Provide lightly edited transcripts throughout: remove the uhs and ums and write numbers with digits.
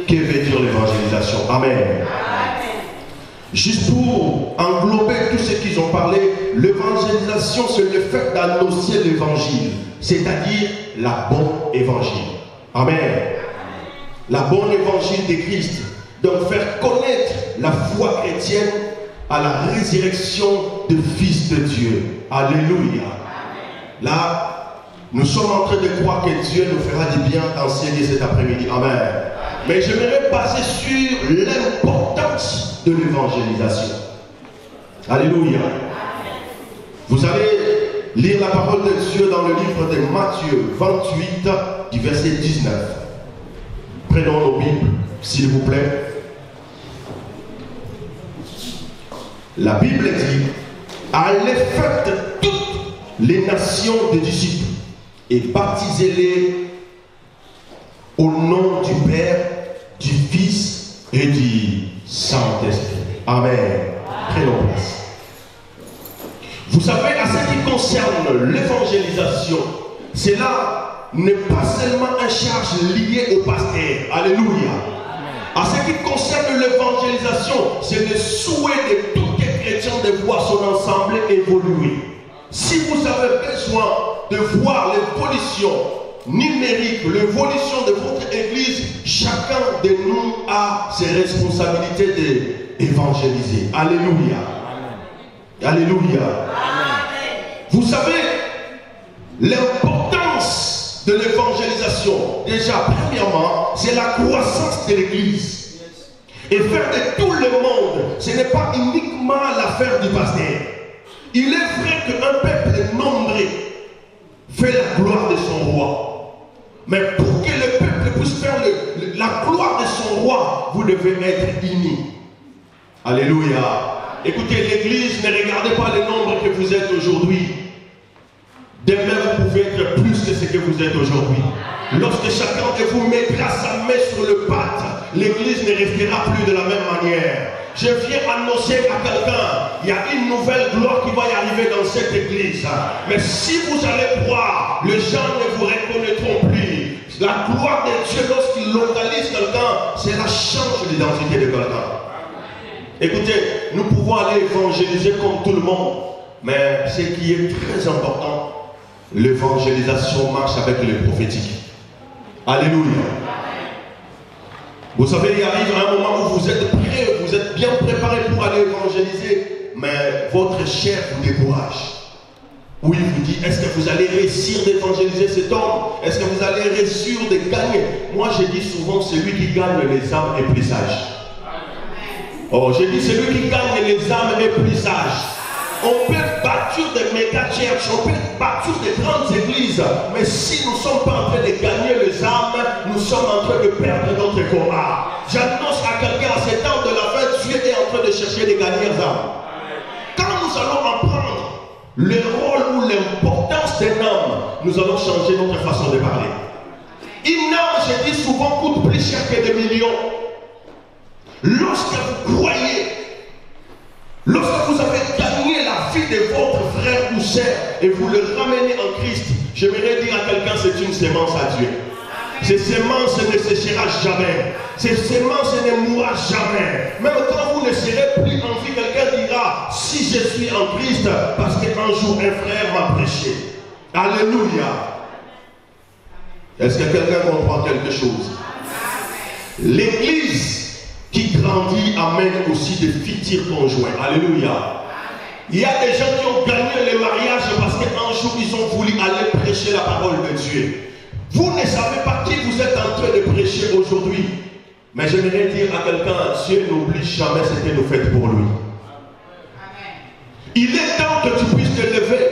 Que veut dire l'évangélisation? Amen. Juste pour englober tout ce qu'ils ont parlé, l'évangélisation, c'est le fait d'annoncer l'évangile, c'est-à-dire la bonne évangile. Amen. La bonne évangile de Christ. Donc faire connaître la foi chrétienne à la résurrection du Fils de Dieu. Alléluia. Là, nous sommes en train de croire que Dieu nous fera du bien d'enseigner cet après-midi. Amen. Mais j'aimerais passer sur l'importance de l'évangélisation. Alléluia. Vous allez lire la parole de Dieu dans le livre de Matthieu 28, du verset 19. Prenons nos Bibles, s'il vous plaît. La Bible dit: allez faites toutes les nations des disciples et baptisez-les au nom du Père, du Fils et du Saint-Esprit. Amen. Prenons place. Vous savez, à ce qui concerne l'évangélisation, cela n'est pas seulement une charge liée au pasteur. Alléluia. À ce qui concerne l'évangélisation, c'est le souhait de tout chrétien de voir son ensemble évoluer. Si vous avez besoin de voir l'évolution numérique, l'évolution de votre église, chacun de nous a ses responsabilités d'évangéliser. Alléluia. Alléluia. Amen. Vous savez, l'importance de l'évangélisation, déjà, premièrement, c'est la croissance de l'église. Et faire de tout le monde, ce n'est pas uniquement l'affaire du pasteur. Il est vrai qu'un peuple nombreux fait la gloire de son roi. Mais pour que le peuple puisse faire la gloire de son roi, vous devez être unis. Alléluia. Écoutez, l'église, ne regardez pas le nombre que vous êtes aujourd'hui. Demain, vous pouvez être plus que ce que vous êtes aujourd'hui. Lorsque chacun de vous mettra sa main sur le patte, l'église ne restera plus de la même manière. Je viens annoncer à quelqu'un, il y a une nouvelle gloire qui va y arriver dans cette église. Mais si vous allez croire, les gens ne vous reconnaîtront plus. La gloire de Dieu, lorsqu'il localise quelqu'un, cela change l'identité de quelqu'un. Écoutez, nous pouvons aller évangéliser comme tout le monde, mais ce qui est très important, l'évangélisation marche avec le prophétique. Alléluia. Vous savez, il arrive un moment où vous êtes prêts, vous êtes bien préparés pour aller évangéliser, mais votre chair vous décourage. Oui, vous dit, est-ce que vous allez réussir d'évangéliser cet homme? Est-ce que vous allez réussir de gagner? Moi, je dis souvent, celui qui gagne les âmes est plus sage. Oh, je dis, celui qui gagne les âmes est plus sage. On peut bâtir des méga-churches, on peut bâtir des grandes églises, mais si nous ne sommes pas en train de gagner les âmes, nous sommes en train de perdre notre combat. J'annonce à quelqu'un à cet temps de la fin, Dieu est en train de chercher les dernières âmes. Quand nous allons apprendre le rôle ou l'importance d'un homme, nous allons changer notre façon de parler. Une âme, je dis souvent, coûte plus cher que des millions. Lorsque vous croyez, lorsque vous avez gagné la vie de votre frère ou sœur et vous le ramenez en Christ, j'aimerais dire à quelqu'un, c'est une sémence à Dieu. Ces semences ne séchera jamais. Ces semences ne mourra jamais. Même quand vous ne serez plus en vie, quelqu'un dira, si je suis en Christ, parce qu'un jour un frère m'a prêché. Alléluia. Est-ce que quelqu'un comprend quelque chose? L'église qui grandit amène aussi des futurs conjoints. Alléluia. Il y a des gens qui ont gagné le mariage parce qu'un jour ils ont voulu aller prêcher la parole de Dieu. Vous ne savez pas qui vous êtes en train de prêcher aujourd'hui. Mais j'aimerais dire à quelqu'un, Dieu n'oublie jamais ce que nous faites pour lui. Il est temps que tu puisses te lever,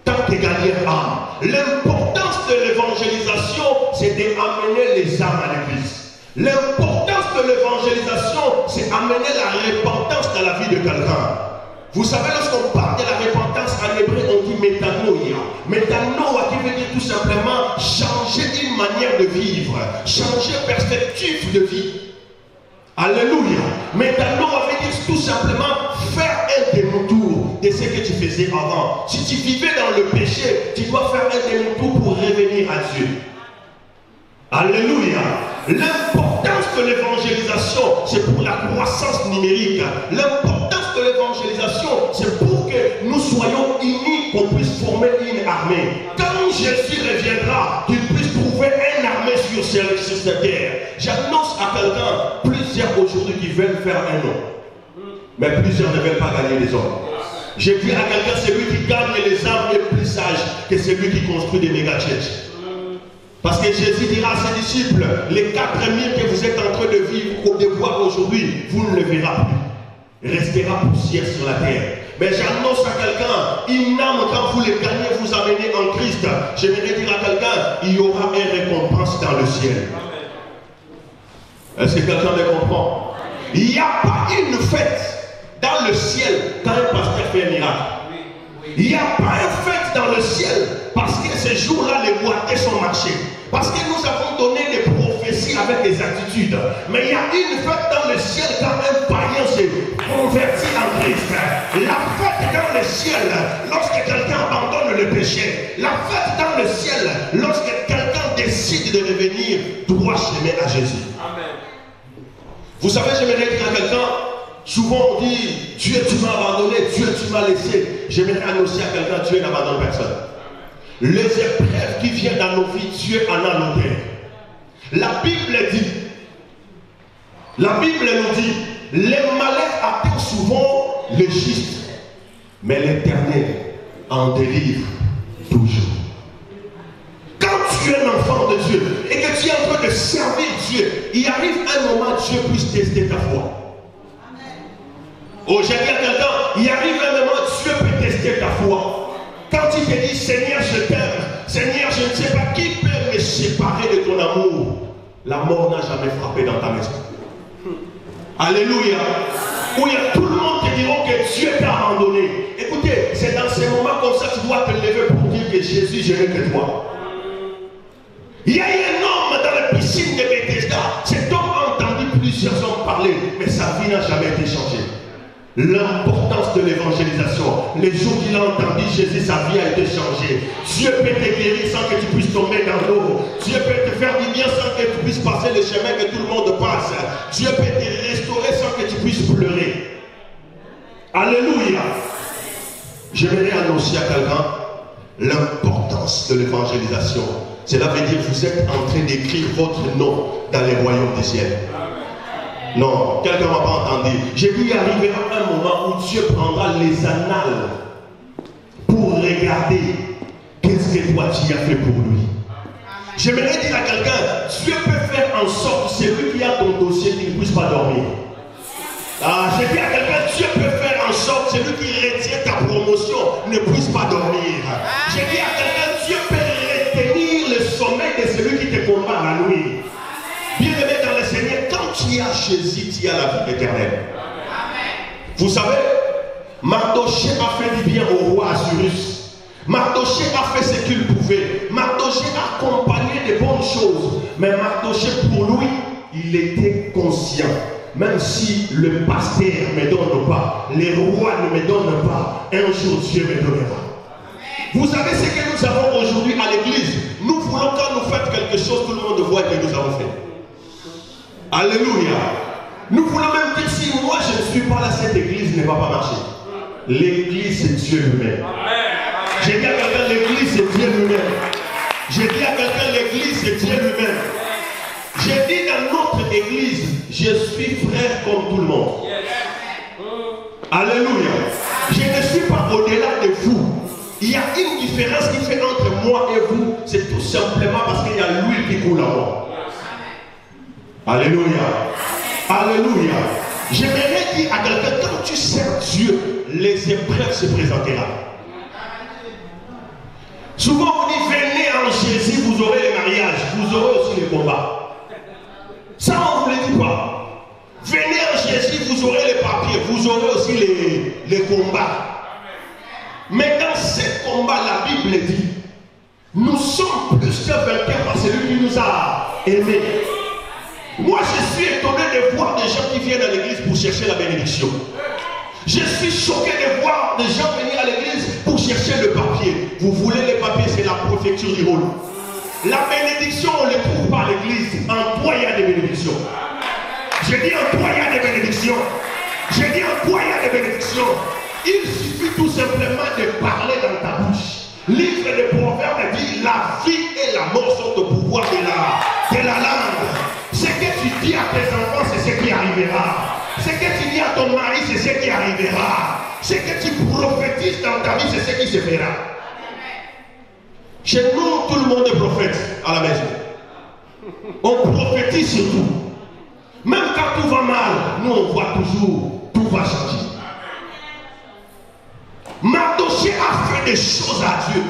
tant que gagner âme. L'importance de l'évangélisation, c'est d'amener les âmes à l'église. L'importance de l'évangélisation, c'est amener la repentance dans la vie de quelqu'un. Vous savez, lorsqu'on parle de la repentance en hébreu, on dit métanoïa. Métanoïa qui veut dire tout simplement changer une manière de vivre, changer perspective de vie. Alléluia. Métanoïa veut dire tout simplement faire un demi-tour de ce que tu faisais avant. Si tu vivais dans le péché, tu dois faire un demi-tour pour revenir à Dieu. Alléluia. L'importance de l'évangélisation, c'est pour la croissance numérique. L'importance de l'évangélisation, c'est pour que nous soyons unis, qu'on puisse former une armée. Quand Jésus reviendra, qu'il puisse trouver une armée sur cette terre. J'annonce à quelqu'un, plusieurs aujourd'hui qui veulent faire un nom. Mais plusieurs ne veulent pas gagner les hommes. J'ai dit à quelqu'un, celui qui gagne les âmes est plus sage que celui qui construit des méga-churches. Parce que Jésus dira à ses disciples, les 4000 que vous êtes en train de vivre, de voir aujourd'hui, vous ne le verrez plus. Restera poussière sur la terre. Mais j'annonce à quelqu'un, une âme, quand vous les gagnez, vous amenez en Christ. J'aimerais dire à quelqu'un, il y aura une récompense dans le ciel. Est-ce que quelqu'un me comprend? Il n'y a pas une fête dans le ciel quand un pasteur fait un miracle. Il n'y a pas une fête dans le ciel parce que ces jours-là, les boîtiers sont marchés. Parce que nous avons donné des prophéties avec des attitudes. Mais il y a une fête dans le ciel quand un païen se convertit en Christ. La fête dans le ciel lorsque quelqu'un abandonne le péché. La fête dans le ciel lorsque quelqu'un décide de revenir droit chemin à Jésus. Amen. Vous savez, j'aimerais dire à quelqu'un, souvent on dit, Dieu tu m'as abandonné, Dieu tu m'as laissé. J'aimerais annoncer à quelqu'un, Dieu n'abandonne personne. Les épreuves qui viennent dans nos vies, Dieu en a l'auteur. La Bible nous dit, les malheurs atteignent souvent les justes, mais l'Éternel en délivre toujours. Quand tu es un enfant de Dieu et que tu es en train de servir Dieu, il arrive un moment où Dieu puisse tester ta foi. Oh, j'ai dit à quelqu'un, il arrive un moment où Dieu peut tester ta foi. Quand il te dit, Seigneur, je t'aime, Seigneur, je ne sais pas qui peut me séparer de ton amour, la mort n'a jamais frappé dans ta maison. Alléluia. Où il y a tout le monde qui diront que Dieu t'a abandonné. Écoutez, c'est dans ces moments comme ça que tu dois te lever pour dire que Jésus, je n'ai que toi. Il y a eu un homme dans la piscine de Bethesda. Cet homme a entendu plusieurs hommes parler, mais sa vie n'a jamais été changée. L'importance de l'évangélisation. Les jours qu'il a entendu Jésus, sa vie a été changée. Dieu peut te guérir sans que tu puisses tomber dans l'eau. Dieu peut te faire du bien sans que tu puisses passer le chemin que tout le monde passe. Dieu peut te restaurer sans que tu puisses pleurer. Alléluia. J'aimerais annoncer à quelqu'un l'importance de l'évangélisation. Cela veut dire que vous êtes en train d'écrire votre nom dans les royaumes des ciels. Non, quelqu'un ne m'a pas entendu. J'ai dit, il arrivera un moment où Dieu prendra les annales pour regarder qu'est-ce que toi tu as fait pour lui. J'aimerais dire à quelqu'un, Dieu peut faire en sorte que celui qui a ton dossier qu'il ne puisse pas dormir. Ah, j'ai dit à quelqu'un, Dieu peut faire en sorte que celui qui retient ta promotion ne puisse pas dormir. J'ai dit à quelqu'un, Dieu peut retenir le sommeil de celui qui te combat la nuit. Bien-aimé dans le Seigneur, quand tu as Jésus, tu as la vie éternelle. Vous savez, Mardoché a fait du bien au roi Assyrus. Mardoché a fait ce qu'il pouvait. Mardoché a accompagné de bonnes choses. Mais Mardoché, pour lui, il était conscient. Même si le pasteur ne me donne pas, les rois ne me donnent pas, un jour Dieu me donnera. Vous savez ce que nous avons aujourd'hui à l'église? Nous voulons quand nous faisons quelque chose, tout le monde voit que nous avons fait. Alléluia. Nous voulons même dire, si moi je ne suis pas là, cette église ne va pas marcher. L'église c'est Dieu lui-même. J'ai dit à quelqu'un, l'église c'est Dieu lui-même. J'ai dit à quelqu'un, l'église c'est Dieu lui-même. J'ai dit dans notre église, je suis frère comme tout le monde. Alléluia. Je ne suis pas au-delà de vous. Il y a une différence qui fait entre moi et vous, c'est tout simplement parce qu'il y a l'huile qui coule à moi. Alléluia. Alléluia. J'aimerais dire à quelqu'un, quand tu sers Dieu, les épreuves se présenteront. Souvent on dit, venez en Jésus, vous aurez les mariages, vous aurez aussi les combats. Ça on ne vous le dit pas. Venez en Jésus, vous aurez les papiers, vous aurez aussi les combats. Mais dans ces combats, la Bible dit, nous sommes plus que vainqueurs par celui qui nous a aimés. Moi, je suis étonné de voir des gens qui viennent à l'église pour chercher la bénédiction. Je suis choqué de voir des gens venir à l'église pour chercher le papier. Vous voulez les papiers, c'est la préfecture du rôle. La bénédiction, on ne les trouve pas à l'église. En toi, il y a des bénédictions. J'ai dit en toi, il y a des bénédictions. J'ai dit en toi, il y a des bénédictions. Il suffit tout simplement de parler dans ta bouche. Livre des Proverbes dit la vie et la mort sont au pouvoir de la langue. Ce que tu dis à tes enfants, c'est ce qui arrivera. Ce que tu dis à ton mari, c'est ce qui arrivera. Ce que tu prophétises dans ta vie, c'est ce qui se fera. Chez nous, tout le monde est prophète à la maison. On prophétise sur tout. Même quand tout va mal, nous on voit toujours, tout va changer. Mardochée a fait des choses à Dieu.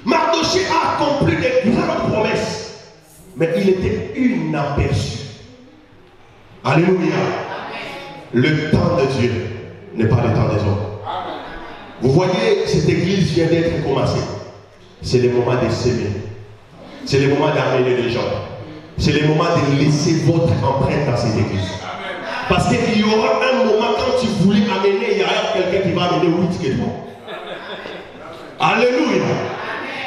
Mardochée a accompli des grandes promesses. Mais il était inaperçu. Alléluia. Le temps de Dieu n'est pas le temps des hommes. Vous voyez, cette église vient d'être commencée. C'est le moment de s'aimer. C'est le moment d'amener les gens. C'est le moment de laisser votre empreinte dans cette église. Parce qu'il y aura un moment quand tu voulais amener, il y aura quelqu'un qui va amener 8 que toi. Alléluia.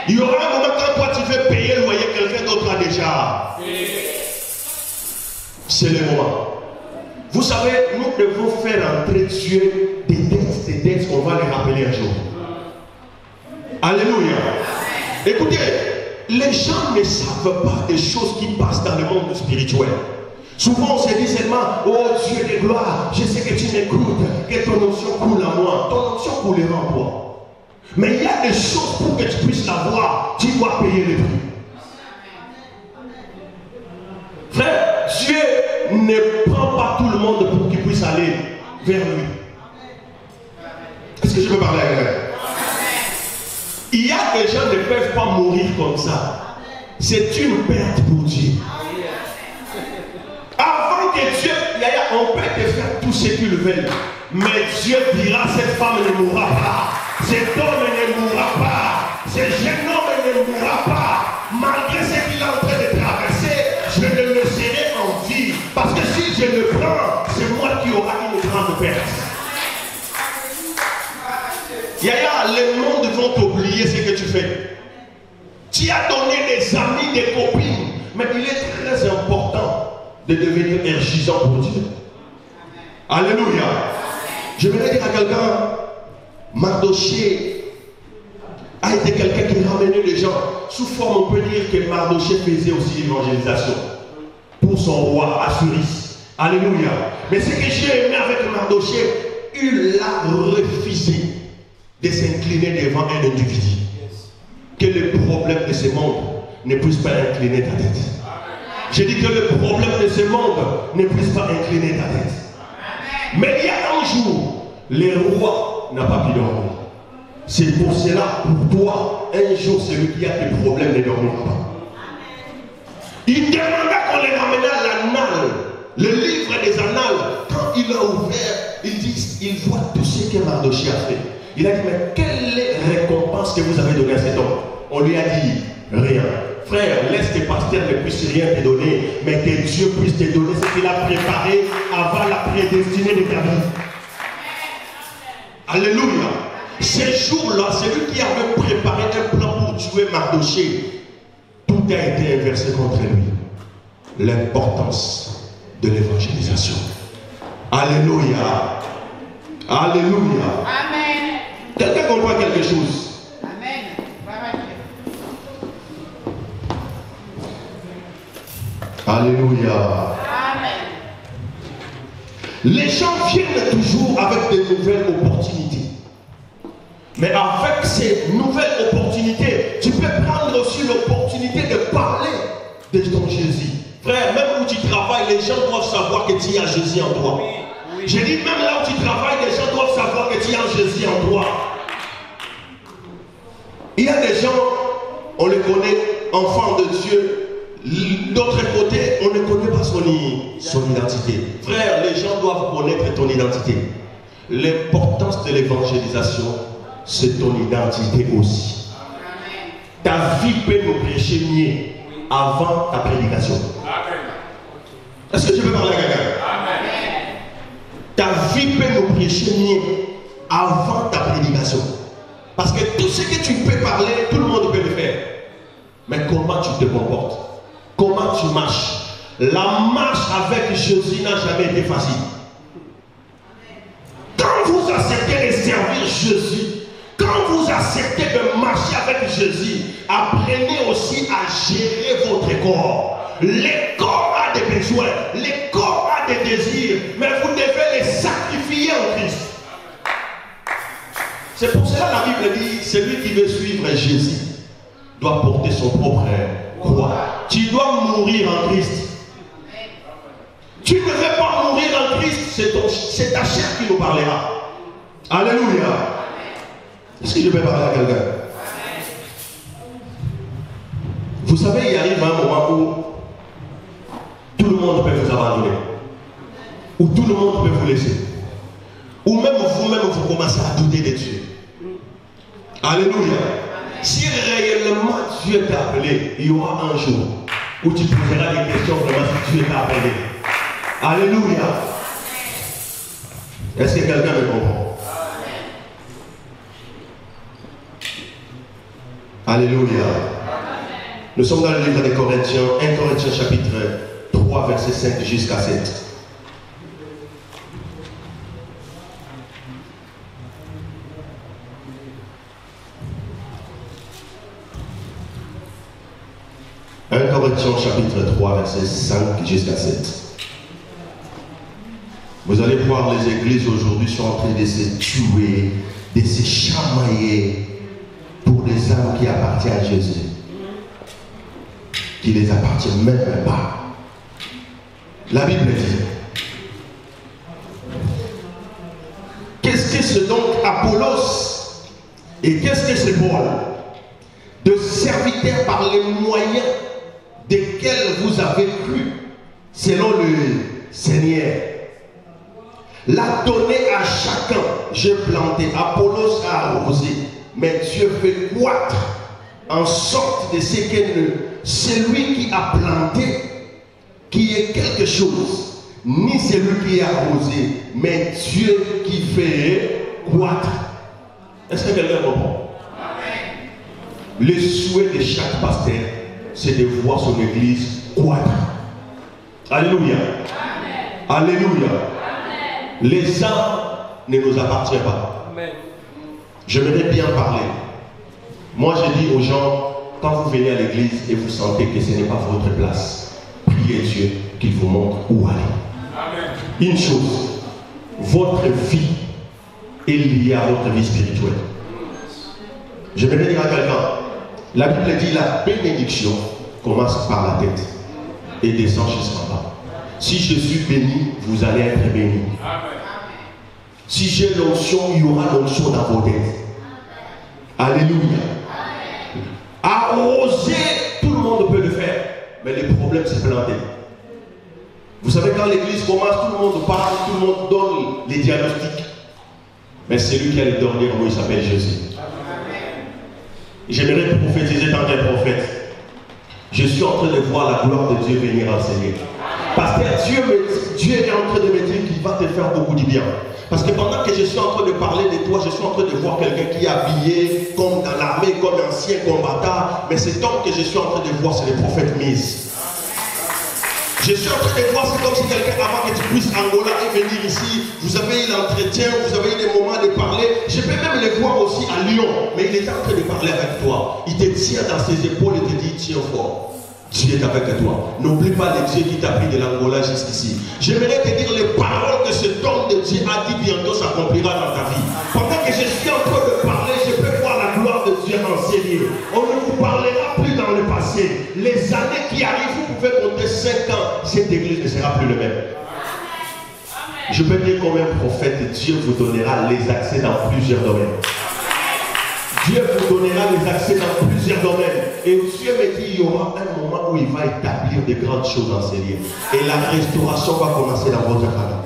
Il y aura un moment quand toi tu veux payer le loyer, quelqu'un d'autre a déjà. C'est le moment. Vous savez, nous devons faire entrer Dieu des dettes qu'on va les rappeler un jour. Alléluia. Écoutez, les gens ne savent pas des choses qui passent dans le monde spirituel. Souvent on se dit seulement, oh Dieu de gloire, je sais que tu m'écoutes, que ton onction coule en moi. Ton onction coulera en toi. Mais il y a des choses pour que tu puisses l'avoir, tu dois payer le prix. Frère, Dieu ne prend pas tout le monde pour qu'il puisse aller vers lui. Est-ce que je peux parler à quelqu'un? Il y a des gens qui ne peuvent pas mourir comme ça. C'est une perte pour Dieu. Avant que Dieu, on peut te faire tout ce qu'il veut. Mais Dieu dira, cette femme ne mourra pas. Cet homme ne mourra pas. Ce jeune homme ne mourra pas. Malgré ce qu'il est en train de traverser, je le laisserai en vie. Parce que si je le prends, c'est moi qui aura une grande perte. Yaya, les mondes vont t'oublier ce que tu fais. Tu as donné des amis, des copines. Mais il est très important de devenir énergisant pour Dieu. Alléluia. Je voudrais dire à quelqu'un, Mardochée a été quelqu'un qui ramenait les gens. Sous forme, on peut dire que Mardochée faisait aussi l'évangélisation pour son roi Assuris. Alléluia. Mais ce que j'ai aimé avec Mardochée, il a refusé de s'incliner devant un individu. Que le problème de ce monde ne puisse pas incliner ta tête. J'ai dit que le problème de ce monde ne puisse pas incliner ta tête. Mais il y a un jour, le roi n'a pas pu dormir. C'est pour cela, pour toi, un jour, celui qui a des problèmes ne dormira pas. Il demanda qu'on les ramena à l'annale, le livre des annales. Quand il a ouvert, il voit tout ce que Mardochée a fait. Il a dit, mais quelle est la récompense que vous avez donnée à cet homme? On lui a dit, rien. Frère, laisse tes pasteurs ne puissent rien te donner, mais que Dieu puisse te donner ce qu'il a préparé avant la prédestinée de ta vie. Alléluia. Ces jours-là, celui qui avait préparé un plan pour tuer Mardochée, tout a été inversé contre lui. L'importance de l'évangélisation. Alléluia. Alléluia. Amen. Quelqu'un comprend quelque chose? Alléluia. Amen. Les gens viennent toujours avec de nouvelles opportunités. Mais avec ces nouvelles opportunités, tu peux prendre aussi l'opportunité de parler de ton Jésus. Frère, même où tu travailles, les gens doivent savoir que tu as Jésus en toi. J'ai dit, même là où tu travailles, les gens doivent savoir que tu as Jésus en toi. Il y a des gens, on les connaît, enfants de Dieu. D'autre côté, on ne connaît pas son identité. Frère, les gens doivent connaître ton identité. L'importance de l'évangélisation, c'est ton identité aussi. Ta vie peut nous prêcher mieux avant ta prédication. Est-ce que je peux parler à quelqu'un? Ta vie peut nous prêcher mieux avant ta prédication. Parce que tout ce que tu peux parler, tout le monde peut le faire. Mais comment tu te comportes? Comment tu marches? La marche avec Jésus n'a jamais été facile. Quand vous acceptez de servir Jésus, quand vous acceptez de marcher avec Jésus, apprenez aussi à gérer votre corps. Le corps a des besoins, le corps a des désirs, mais vous devez les sacrifier en Christ. C'est pour cela que la Bible dit, celui qui veut suivre Jésus doit porter son propre croix. Tu dois mourir en Christ. Tu ne veux pas mourir en Christ, c'est ta chair qui nous parlera. Alléluia. Est-ce que je peux parler à quelqu'un? Vous savez, il arrive un moment où tout le monde peut vous abandonner. Où tout le monde peut vous laisser. Ou même vous-même, vous commencez à douter de Dieu. Alléluia. Si réellement Dieu t'a appelé, il y aura un jour où tu poseras des questions vraiment si Dieu t'a appelé. Alléluia. Est-ce que quelqu'un me comprend? Alléluia. Nous sommes dans le livre des Corinthiens, 1 Corinthiens chapitre 3, verset 5 jusqu'à 7. Corinthiens chapitre 3, verset 5 jusqu'à 7. Vous allez voir, les églises aujourd'hui sont en train de se tuer, de se chamailler pour des âmes qui appartiennent à Jésus, qui ne les appartiennent même pas. La Bible dit, qu'est-ce que c'est donc Apollos et qu'est-ce que c'est Paul? De serviteurs par les moyens desquels vous avez cru, selon le Seigneur. L'a donné à chacun. J'ai planté, Apollos a arrosé, mais Dieu fait croître en sorte de ce que celui qui a planté, qui est quelque chose, ni celui qui a arrosé, mais Dieu qui fait croître. Est-ce que quelqu'un comprend? Le souhait de chaque pasteur, c'est de voir son église croître. Alléluia. Amen. Alléluia. Amen. Les âmes ne nous appartiennent pas. Amen. J'aimerais bien parler. Moi, je dis aux gens, quand vous venez à l'église et vous sentez que ce n'est pas votre place, priez Dieu qu'il vous montre où aller. Amen. Une chose, votre vie est liée à votre vie spirituelle. J'aimerais dire à quelqu'un, la Bible dit la bénédiction commence par la tête et descend jusqu'en bas. Si je suis béni, vous allez être béni. Si j'ai l'onction, il y aura l'onction dans vos têtes. Alléluia. Arroser, tout le monde peut le faire. Mais le problème, c'est planter. Vous savez, quand l'église commence, tout le monde parle, tout le monde donne les diagnostics. Mais c'est lui qui a le dernier mot, il s'appelle Jésus. J'aimerais prophétiser tant qu'un prophète. Je suis en train de voir la gloire de Dieu venir enseigner. Parce que Dieu est en train de me dire qu'il va te faire beaucoup de bien. Parce que pendant que je suis en train de parler de toi, je suis en train de voir quelqu'un qui est habillé comme dans l'armée, comme ancien combattant. Mais cet homme que je suis en train de voir, c'est le prophète Mise. Je suis en train de voir, c'est comme si quelqu'un, avant que tu puisses Angola et venir ici, vous avez eu l'entretien, vous avez eu des moments de parler. Je peux même le voir aussi à Lyon, mais il est en train de parler avec toi. Il te tient dans ses épaules et te dit, tiens fort. Dieu est avec toi. N'oublie pas le Dieu qui t'a pris de l'Angola jusqu'ici. J'aimerais te dire les paroles que cet homme de Dieu a dit bientôt s'accomplira dans ta vie. Pendant que je suis en train de parler, je peux voir la gloire de Dieu enseigner. On ne vous parlera plus dans le passé. Les années qui arrivent, vous pouvez compter 5 ans. Cette église ne sera plus le même. Je peux dire comme un prophète, Dieu vous donnera les accès dans plusieurs domaines. Dieu vous donnera les accès dans plusieurs domaines. Et Dieu me dit, il y aura un moment où il va établir de grandes choses dans ces lieux. Et la restauration va commencer dans votre famille.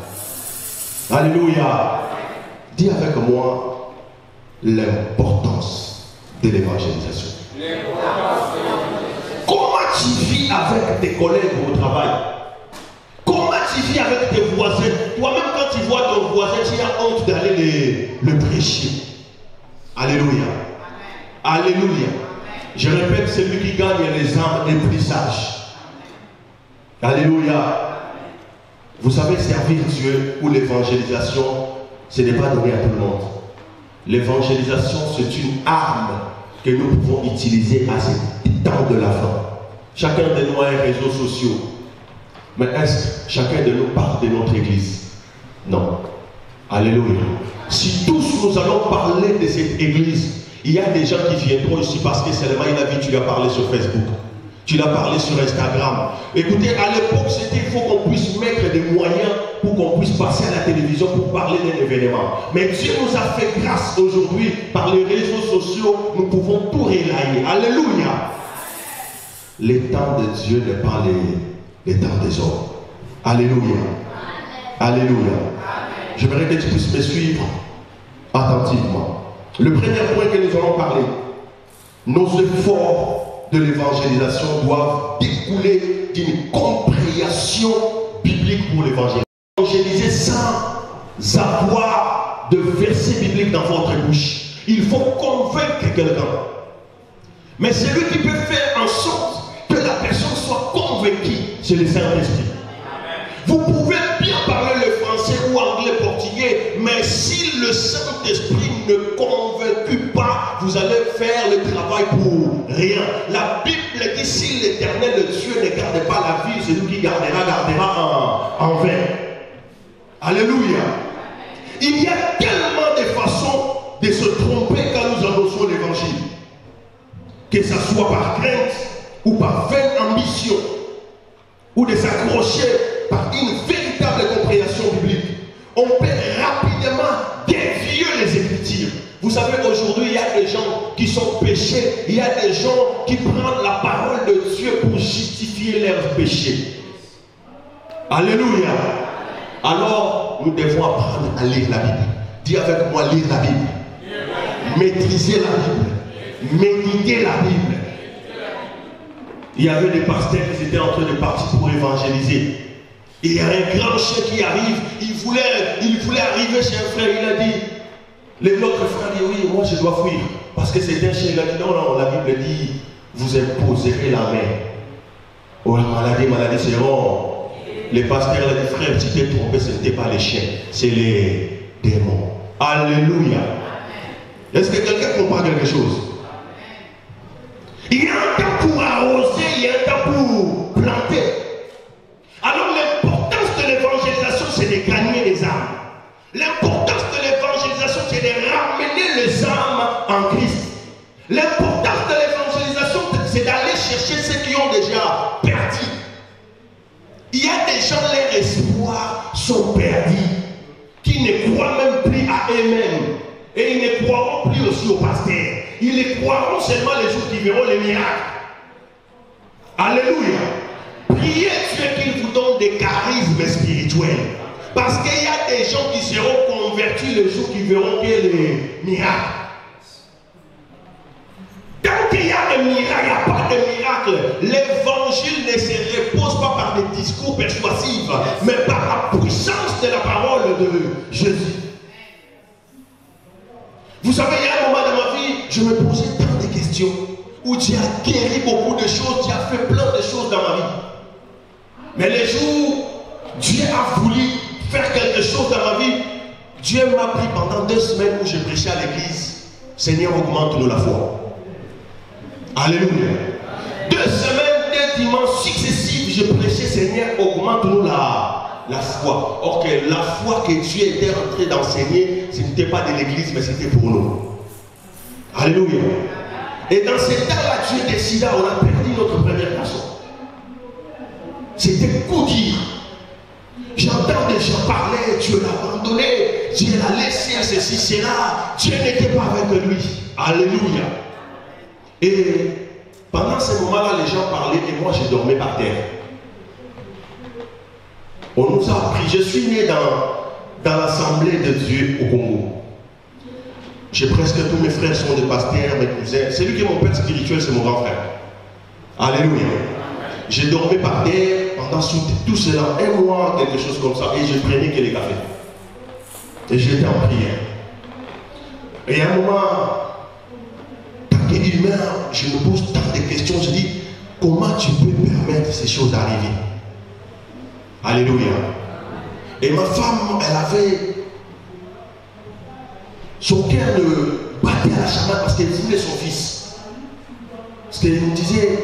Alléluia. Dis avec moi l'importance de l'évangélisation. Comment tu vis avec tes collègues au travail? Comment tu vis avec tes voisins? Toi-même, quand tu vois ton voisin, tu as honte d'aller le prêcher. Alléluia. Alléluia. Je répète, celui qui gagne les âmes est plus sage. Alléluia. Vous savez, servir Dieu ou l'évangélisation, ce n'est pas donné à tout le monde. L'évangélisation, c'est une arme que nous pouvons utiliser à ce temps de la fin. Chacun de nous a un réseau social. Mais est-ce que chacun de nous parle de notre église? Non. Alléluia. Si tous nous allons parler de cette église, il y a des gens qui viendront ici parce que seulement il a vu, tu l'as parlé sur Facebook. Tu l'as parlé sur Instagram. Écoutez, à l'époque, il faut qu'on puisse mettre des moyens pour qu'on puisse passer à la télévision pour parler d'un événement. Mais Dieu nous a fait grâce aujourd'hui par les réseaux sociaux. Nous pouvons tout relayer. Alléluia. Les temps de Dieu n'est pas les temps des hommes. Alléluia. Alléluia. J'aimerais que tu puisses me suivre attentivement. Le premier point que nous allons parler, nos efforts de l'évangélisation doivent découler d'une compréhension biblique pour l'évangile. Évangéliser sans avoir de versets bibliques dans votre bouche. Il faut convaincre quelqu'un. Mais celui qui peut faire en sorte que la personne soit convaincue, c'est le Saint-Esprit. Vous pouvez bien parler le français ou anglais, portugais, mais si le Saint-Esprit ne convainc pas, vous allez faire le travail pour rien. La Bible dit, si l'Éternel, le Dieu, ne garde pas la vie, celui qui gardera en vain. Alléluia. Il y a tellement de façons de se tromper quand nous annonçons l'évangile. Que ce soit par crainte ou par vaine ambition, ou de s'accrocher par une véritable compréhension biblique. On peut rapidement dévier les Écritures. Vous savez, aujourd'hui, il y a des gens qui sont péchés. Il y a des gens qui prennent la parole de Dieu pour justifier leurs péchés. Alléluia. Alors, nous devons apprendre à lire la Bible. Dis avec moi, lire la Bible. Maîtriser la Bible. Méditer la Bible. Il y avait des pasteurs qui étaient en train de partir pour évangéliser. Il y a un grand chien qui arrive. Il voulait arriver chez un frère. Il a dit, l'autre frère dit, oui, moi je dois fuir. Parce que c'est un chien. Il a dit, non, non, la Bible dit, vous imposerez la main. Oh, la maladie, c'est bon. Les pasteurs a dit, frère, tu t'es trompé, ce n'était pas les chiens, c'est les démons. Alléluia. Est-ce que quelqu'un comprend quelque chose? Il y a un temps pour arroser, il y a un temps pour planter. Alors l'importance de l'évangélisation, c'est de gagner les âmes. L'importance de l'évangélisation, c'est de ramener les âmes en Christ. L'importance de l'évangélisation, c'est d'aller chercher ceux qui ont déjà perdu. Il y a des gens, leurs espoirs sont perdus, qui ne croient même plus à eux-mêmes. Et ils ne croiront plus aussi au pasteur. Ils les croiront seulement les jours qui verront les miracles. Alléluia. Priez Dieu qu'il vous donne des charismes spirituels. Parce qu'il y a des gens qui seront convertis les jours qui verront les miracles. Tant qu'il y a des miracles, il n'y a pas de miracle. L'évangile ne se repose pas par des discours persuasifs, mais par la puissance de la parole de Jésus. Vous savez, il y a un moment de ma vie, je me posais tant de questions, où Dieu a guéri beaucoup de choses, Dieu a fait plein de choses dans ma vie. Mais les jours où Dieu a voulu faire quelque chose dans ma vie, Dieu m'a pris pendant 2 semaines où je prêchais à l'église. Seigneur, augmente-nous la foi. Alléluia. 2 semaines, 2 dimanches successifs, je prêchais, Seigneur, augmente-nous la foi. Or que la foi que Dieu était en train d'enseigner, ce n'était pas de l'église, mais c'était pour nous. Alléluia. Et dans ces temps-là, Dieu décida, on a perdu notre première personne. C'était coup dur. J'entends des gens parler, Dieu l'a abandonné, Dieu l'a laissé à ceci, cela. Dieu n'était pas avec lui. Alléluia. Et pendant ce moment-là, les gens parlaient et moi je dormais par terre. On nous a appris. Je suis né dans l'assemblée de Dieu au Congo. J'ai presque tous mes frères sont des pasteurs, mes cousins. Celui qui est mon père spirituel, c'est mon grand frère. Alléluia. J'ai dormi par terre pendant tout cela, 1 mois, quelque chose comme ça, et je prenais que les cafés. Et j'étais en prière. Et à un moment, tant qu'humain, je me pose tant de questions. Je dis, comment tu peux permettre ces choses d'arriver? Alléluia. Et ma femme, elle avait son cœur de battait à la chamade parce qu'elle voulait son fils. Parce qu'elle nous disait,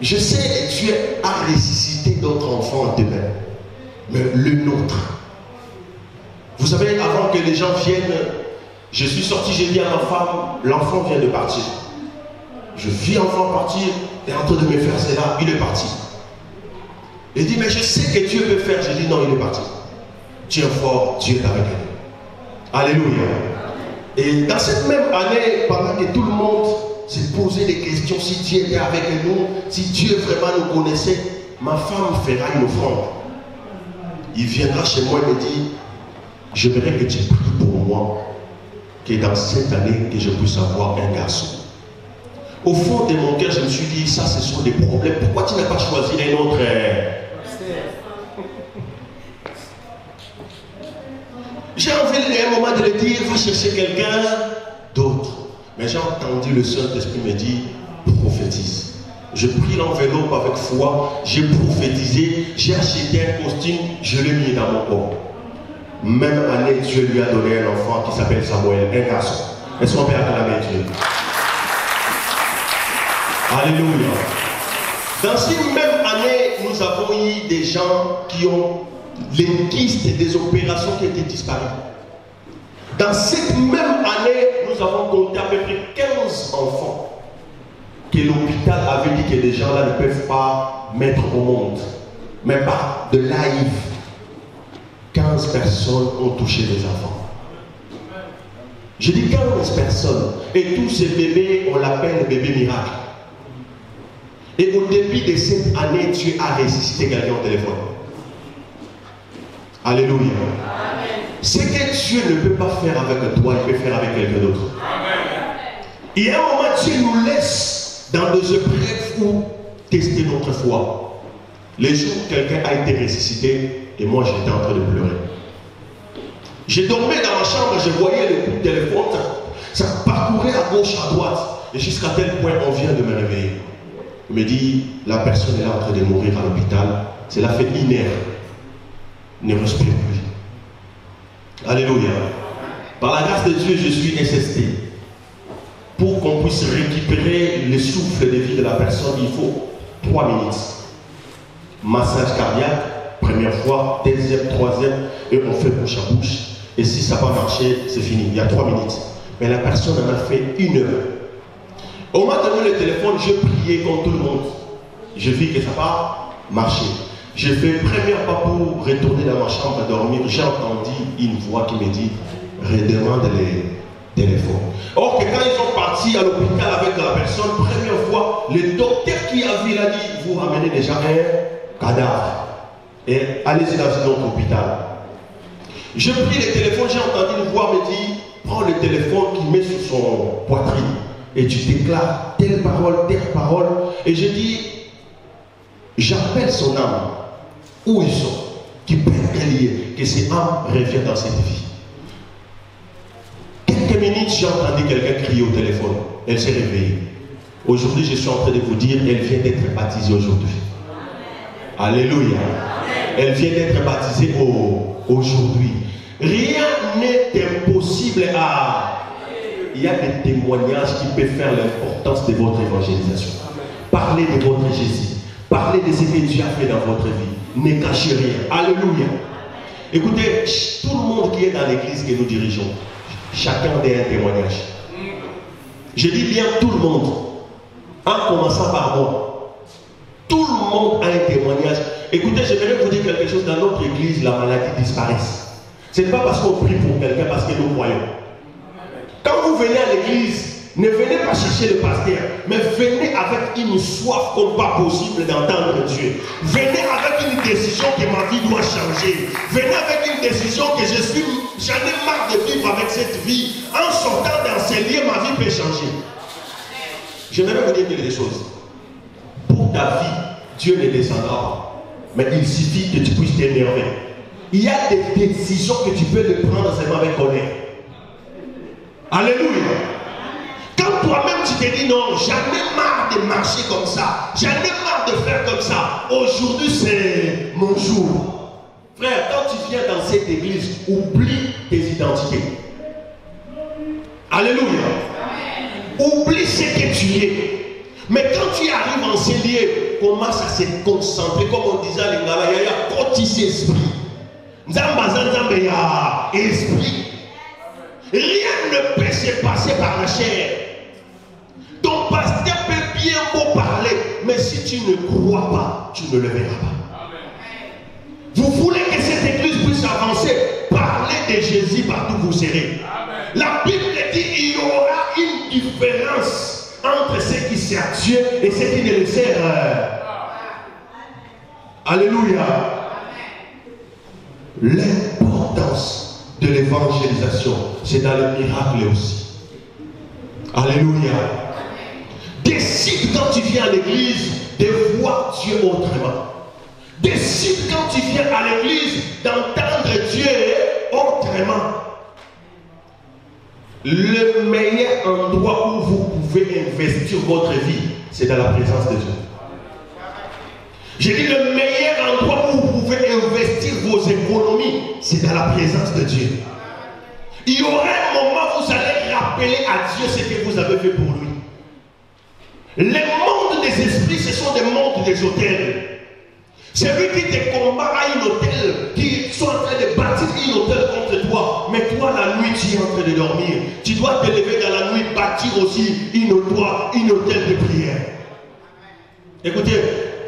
je sais que Dieu a ressuscité d'autres enfants demain, mais le nôtre. Vous savez, avant que les gens viennent, je suis sorti, j'ai dit à ma femme, l'enfant vient de partir. Je vis l'enfant partir, et en train de me faire cela, il est parti. Il dit, mais je sais que Dieu peut faire. J'ai dit, non, il est parti. Tiens fort, Dieu est avec nous. Alléluia. Et dans cette même année, pendant que tout le monde s'est posé des questions, si Dieu était avec nous, si Dieu vraiment nous connaissait, ma femme fera une offrande. Il viendra chez moi et me dit, j'aimerais que tu pries pour moi, que dans cette année, que je puisse avoir un garçon. Au fond de mon cœur, je me suis dit, ça, ce sont des problèmes. Pourquoi tu n'as pas choisi un autre J'ai envie à un moment de le dire, va chercher quelqu'un d'autre. Mais j'ai entendu le Saint-Esprit me dire, prophétise. Je pris l'enveloppe avec foi, j'ai prophétisé, j'ai acheté un costume, je l'ai mis dans mon corps. Même année, Dieu lui a donné un enfant qui s'appelle Samuel, un garçon. Est-ce qu'on peut acclamer Dieu? Alléluia. Dans cette même année, nous avons eu des gens qui ont les kystes des opérations qui étaient disparues. Dans cette même année, nous avons compté à peu près 15 enfants que l'hôpital avait dit que les gens là ne peuvent pas mettre au monde. Mais par de live, 15 personnes ont touché les enfants. Je dis 15 personnes. Et tous ces bébés, on l'appelle bébé miracle. Et au début de cette année, Dieu a ressuscité quelqu'un au téléphone. Alléluia. Amen. Ce que Dieu ne peut pas faire avec toi, il peut faire avec quelqu'un d'autre. Et à un moment, Dieu nous laisse dans des épreuves où tester notre foi. Les jours où quelqu'un a été ressuscité, et moi j'étais en train de pleurer. J'ai dormi dans ma chambre, je voyais le coup de téléphone, ça parcourait à gauche, à droite. Et jusqu'à tel point, on vient de me réveiller. Il me dit, la personne est là en train de mourir à l'hôpital. C'est la fait 1 heure. Ne respire plus. Alléluia. Par la grâce de Dieu, je suis SST. Pour qu'on puisse récupérer le souffle de vie de la personne, il faut 3 minutes. Massage cardiaque, première fois, deuxième, troisième, et on fait bouche à bouche. Et si ça n'a pas marché, c'est fini. Il y a 3 minutes. Mais la personne en a fait 1 heure. On m'a donné le téléphone, je priais comme tout le monde. Je vis que ça n'a pas marché. J'ai fait première pas pour retourner dans ma chambre à dormir. J'ai entendu une voix qui me dit, redemande les téléphones. Or que quand ils sont partis à l'hôpital avec la personne, première fois, le docteur qui a vu, il a dit, vous ramenez déjà un cadavre. Et allez-y dans un autre hôpital. J'ai pris le téléphone, j'ai entendu une voix me dire, prends le téléphone qu'il met sur son poitrine. Et tu déclares telle parole. Et je dis, j'appelle son âme. Où ils sont, qui peuvent lier, que ces âmes reviennent dans cette vie. Quelques minutes, j'ai entendu quelqu'un crier au téléphone. Elle s'est réveillée. Aujourd'hui, je suis en train de vous dire, elle vient d'être baptisée aujourd'hui. Alléluia. Elle vient d'être baptisée aujourd'hui. Rien n'est impossible à... Il y a des témoignages qui peuvent faire l'importance de votre évangélisation. Parlez de votre Jésus. Parlez de ce que Dieu a fait dans votre vie. Ne cachez rien. Alléluia. Écoutez, tout le monde qui est dans l'église que nous dirigeons, chacun a un témoignage. Je dis bien tout le monde, en commençant par moi. Tout le monde a un témoignage. Écoutez, je vais vous dire quelque chose. Dans notre église, la maladie disparaît. Ce n'est pas parce qu'on prie pour quelqu'un, parce que nous croyons. Quand vous venez à l'église, ne venez pas chercher le pasteur, mais venez avec une soif comme pas possible d'entendre Dieu. Venez avec une décision que ma vie doit changer. Venez avec une décision que j'en ai marre de vivre avec cette vie. En sortant dans ces lieux, ma vie peut changer. Je vais vous dire quelque chose. Pour ta vie, Dieu ne descendra pas. Mais il suffit que tu puisses t'énerver. Il y a des décisions que tu peux le prendre seulement avec honneur. Alléluia. Quand toi-même tu te dis non, j'en ai marre de marcher comme ça, j'en ai marre de faire comme ça, aujourd'hui c'est mon jour. Frère, quand tu viens dans cette église, oublie tes identités. Alléluia. Oublie ce que tu es. Mais quand tu arrives en ces lieux, commence à se concentrer, comme on disait à l'Ingala, il y a un petit esprit. Esprit. Rien ne peut se passer par la chair. Ton pasteur peut bien beau parler, mais si tu ne crois pas, tu ne le verras pas. Amen. Vous voulez que cette église puisse avancer, parlez de Jésus partout où vous serez. Amen. La Bible dit qu'il y aura une différence entre ceux qui servent Dieu et ceux qui ne le servent. Alléluia. L'importance de l'évangélisation, c'est dans le miracle aussi. Alléluia. Décide quand tu viens à l'église de voir Dieu autrement. Décide quand tu viens à l'église d'entendre Dieu autrement. Le meilleur endroit où vous pouvez investir votre vie, c'est dans la présence de Dieu. J'ai dit le meilleur endroit où vous pouvez investir vos économies, c'est dans la présence de Dieu. Il y aura un moment où vous allez rappeler à Dieu ce que vous avez fait pour lui. Les mondes des esprits, ce sont des mondes des hôtels. Celui qui te combat à un hôtel, qui sont en train de bâtir un hôtel contre toi, mais toi la nuit tu es en train de dormir. Tu dois te lever dans la nuit, bâtir aussi un hôtel de prière. Écoutez,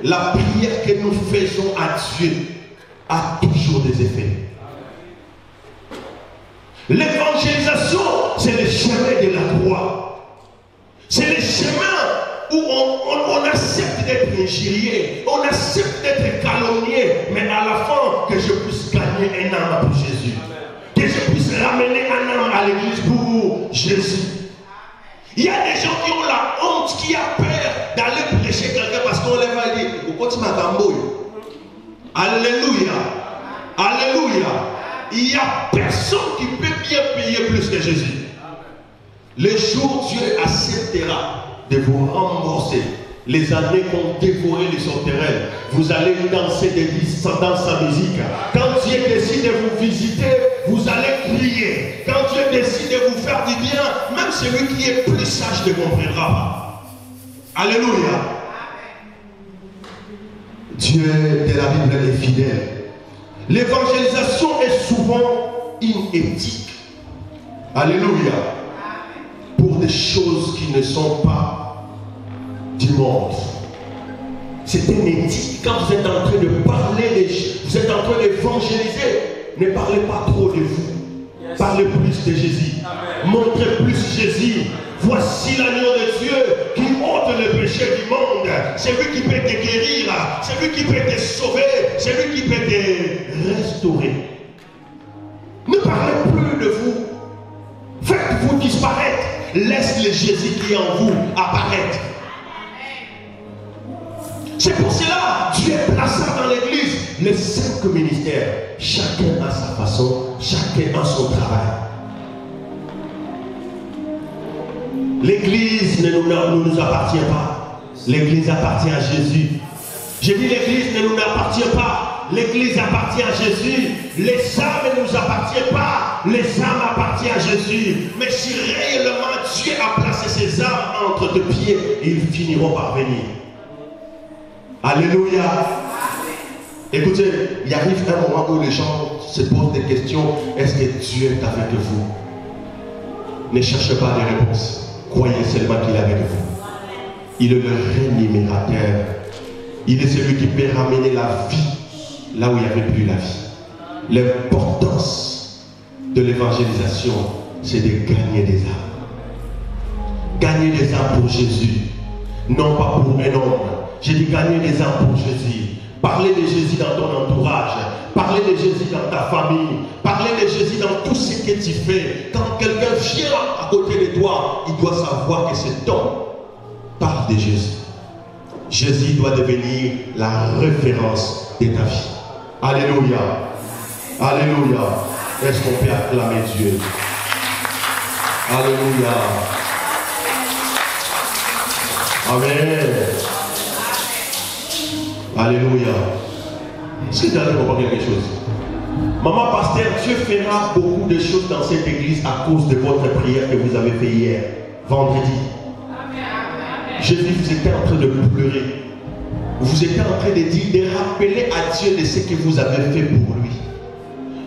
la prière que nous faisons à Dieu a toujours des effets. L'évangélisation, c'est le chemin de la croix. C'est le chemin où on accepte d'être injurié, on accepte d'être calomnié, mais à la fin, que je puisse gagner un âme pour Jésus. Que je puisse ramener un âme à l'église pour Jésus. Il y a des gens qui ont la honte, qui a peur d'aller prêcher quelqu'un parce qu'on les va dire, alléluia, alléluia. Il n'y a personne qui peut bien payer plus que Jésus. Le jour où Dieu acceptera de vous rembourser les années qu'ont dévoré les sauterelles, vous allez danser dans sa musique. Quand Dieu décide de vous visiter, vous allez crier. Quand Dieu décide de vous faire du bien, même celui qui est plus sage ne comprendra pas. Alléluia. Dieu de la Bible est fidèle. L'évangélisation est souvent une éthique. Alléluia. Pour des choses qui ne sont pas du monde. C'est une éthique. Quand vous êtes en train de parler, vous êtes en train d'évangéliser, ne parlez pas trop de vous. Parlez plus de Jésus. Amen. Montrez plus Jésus. Voici l'agneau de Dieu qui ôte le péché du monde. C'est lui qui peut te guérir. C'est lui qui peut te sauver. C'est lui qui peut te restaurer. Ne parlez plus de vous. Faites-vous disparaître. Laisse le Jésus qui est en vous apparaître. C'est pour cela que Dieu place dans l'église les 5 ministères. Chacun a sa façon, chacun a son travail. L'église ne nous appartient pas. L'église appartient à Jésus. J'ai dit l'église ne nous appartient pas. L'église appartient à Jésus. Les âmes ne nous appartiennent pas. Les âmes appartiennent à Jésus. Mais si réellement Dieu a placé ces âmes entre tes pieds, ils finiront par venir. Alléluia. Écoutez, il arrive un moment où les gens se posent des questions. Est-ce que Dieu est avec vous? Ne cherchez pas des réponses. Croyez seulement qu'il est avec vous. Il est le rémunérateur. Il est celui qui peut ramener la vie là où il n'y avait plus la vie. L'importance de l'évangélisation, c'est de gagner des âmes. Gagner des âmes pour Jésus. Non pas pour un homme. J'ai dit gagner des âmes pour Jésus. Parler de Jésus dans ton entourage. Parler de Jésus dans ta famille. Parler de Jésus dans tout ce que tu fais. Quand quelqu'un vient à côté de toi, il doit savoir que cet homme parle de Jésus. Jésus doit devenir la référence de ta vie. Alléluia. Alléluia. Est-ce qu'on peut acclamer Dieu? Alléluia. Amen. Alléluia. Est-ce que tu as compris quelque chose? Maman pasteur, Dieu fera beaucoup de choses dans cette église à cause de votre prière que vous avez fait hier, vendredi. Je dis, vous étiez en train de pleurer. Vous étiez en train de dire, de rappeler à Dieu de ce que vous avez fait pour lui.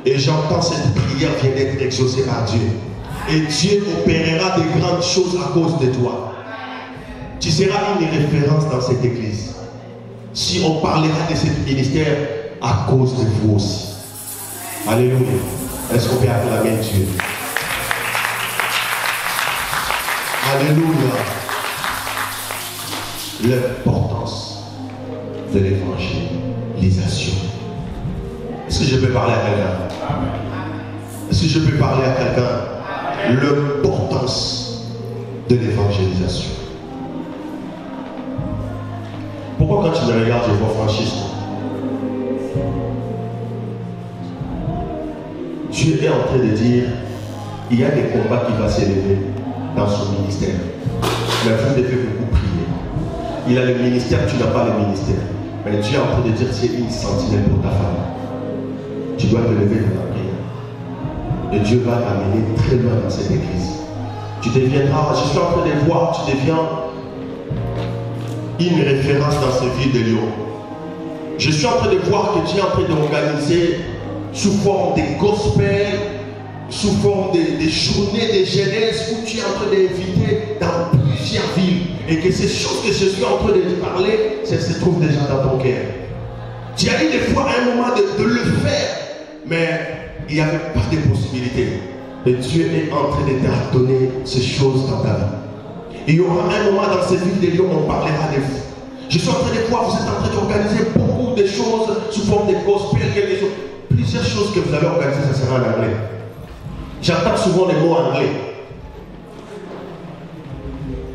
Et j'entends cette prière vient d'être exaucée par Dieu. Et Dieu opérera de grandes choses à cause de toi. Tu seras une référence dans cette église. Si on parlera de ce ministère à cause de vous aussi. Alléluia. Est-ce qu'on peut acclamer Dieu? Alléluia. L'importance de l'évangélisation. Est-ce que je peux parler à quelqu'un? Est-ce que je peux parler à quelqu'un? L'importance de l'évangélisation. Pourquoi quand tu me regardes, je vois franchise? Dieu est en train de dire, il y a des combats qui vont s'élever dans son ministère. Mais vous devez beaucoup prier. Il a le ministère, tu n'as pas le ministère. Mais Dieu est en train de dire, tu es une sentinelle pour ta famille. Tu dois te lever dans la prière. Et Dieu va t'amener très loin dans cette église. Tu deviendras, je suis en train de voir, tu deviens une référence dans cette ville de Lyon. Je suis en train de voir que tu es en train d'organiser sous forme de gospel, sous forme de journées de jeunesse où tu es en train d'inviter dans plusieurs villes et que ces choses que je suis en train de te parler, ça se trouve déjà dans ton cœur. Tu as eu des fois un moment de le faire, mais il n'y avait pas de possibilité. Et Dieu est en train de te donner ces choses dans ta vie. Il y aura un moment dans cette ville de Lyon où on parlera de vous. Je suis en train de voir, vous êtes en train d'organiser beaucoup de choses sous forme de gospel, quelque chose. Plusieurs choses que vous avez organisées, ça sera en anglais. J'entends souvent les mots anglais.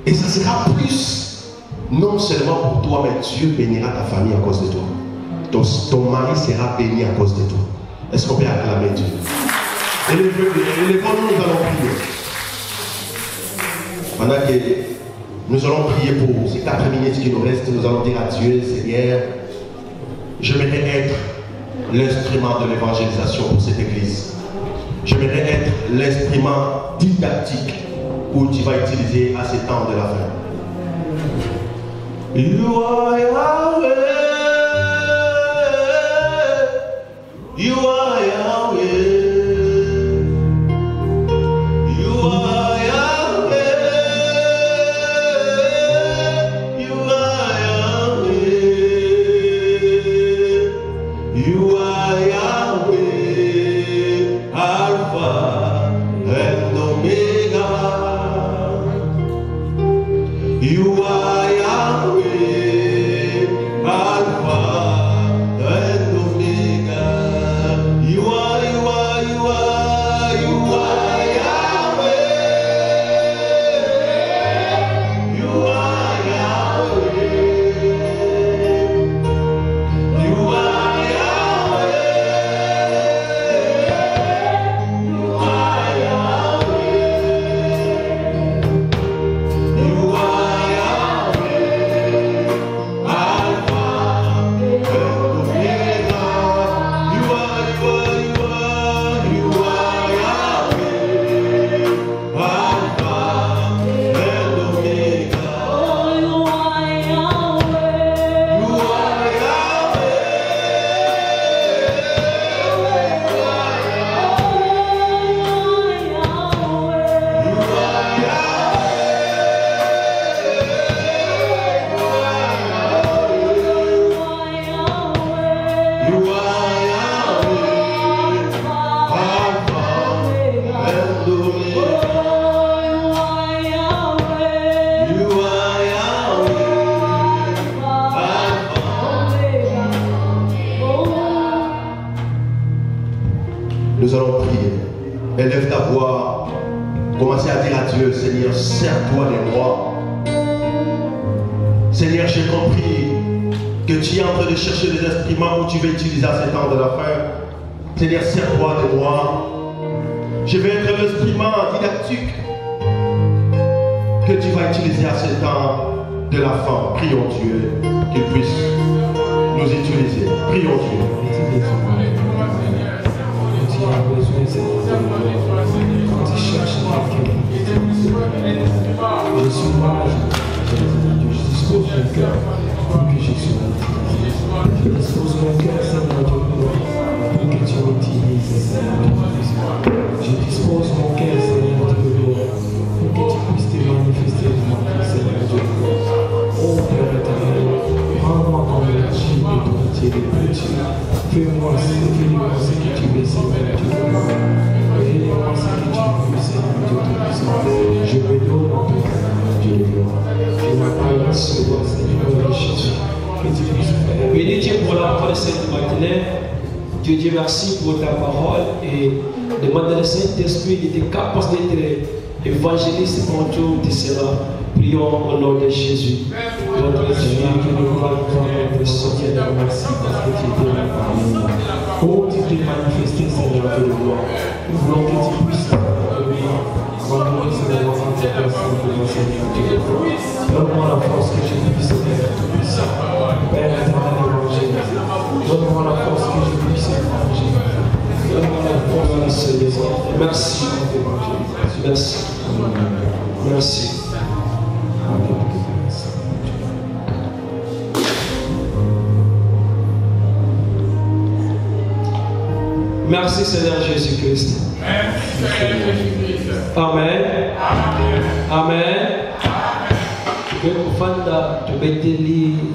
Et ça sera plus, non seulement pour toi, mais Dieu bénira ta famille à cause de toi. Ton mari sera béni à cause de toi. Est-ce qu'on peut acclamer Dieu? Et les vendredis, nous allons prier. Pendant que nous allons prier pour ces 4 minutes qui nous restent, nous allons dire à Dieu, Seigneur, j'aimerais être l'instrument de l'évangélisation pour cette église. J'aimerais être l'instrument didactique où tu vas utiliser à ces temps de la fin. You are Yahweh. You are Yahweh. Nous allons prier. Élève ta voix. Commencez à dire à Dieu, Seigneur, sers-toi de moi. Seigneur, j'ai compris que tu es en train de chercher des instruments où tu veux utiliser à ces temps de la fin. Seigneur, sers-toi de moi. Je vais être l'instrument didactique que tu vas utiliser à ce temps de la fin. Prions Dieu qu'il puisse nous utiliser. Prions Dieu. Quand il cherche quelqu'un, je suis là, je dispose mon cœur pour que je sois utilisé. Je dispose mon cœur, Seigneur Dieu, pour que tu m'utilises, Seigneur Dieu. Je dispose mon cœur, Seigneur Dieu, pour que tu puisses te manifester dans ma vie, Seigneur Dieu. Oh Père éternel, prends-moi comme le Dieu de ton Dieu, de petit. Fais-moi ce que tu veux, Seigneur Dieu. Fais-moi ce que tu veux, Seigneur Dieu. Je me donne en tout cas, Dieu de gloire. Je m'appelle ce roi, Seigneur Jésus. Que tu puisses faire. Bénis Dieu pour la parole de cette matinée. Dieu, merci pour ta parole et demande au Saint-Esprit de te capaciter d'être évangéliste quand tu seras. Prions au nom de Jésus. Notre Seigneur, que nous voulons notre Seigneur, merci parce que tu étais là parmi nous. Oh, tu t'es manifesté, Seigneur de gloire. Nous voulons que tu puisses abandonner, Seigneur, en ta personne pour nous, Seigneur Dieu. Donne-moi la force que je puisse être tout puissant. Père éternel évangéliste. Donne-moi la force que je puisse évangéliser. Donne-moi la force, Seigneur. Merci. Merci. Merci. Merci Seigneur Jésus-Christ. Amen. Amen. Je vais vous faire de Bethléem.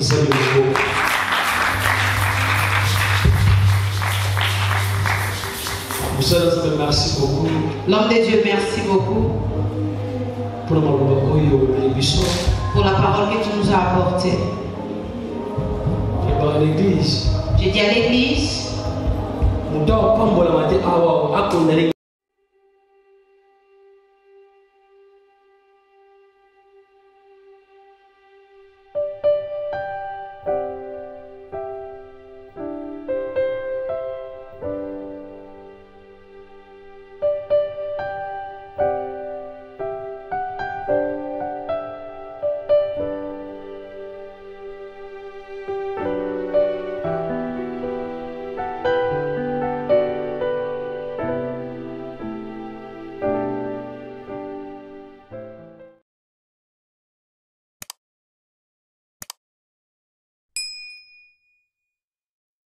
Merci beaucoup. L'homme de Dieu, merci beaucoup pour la parole que tu nous as apportée. L'église. J'ai dit à l'église.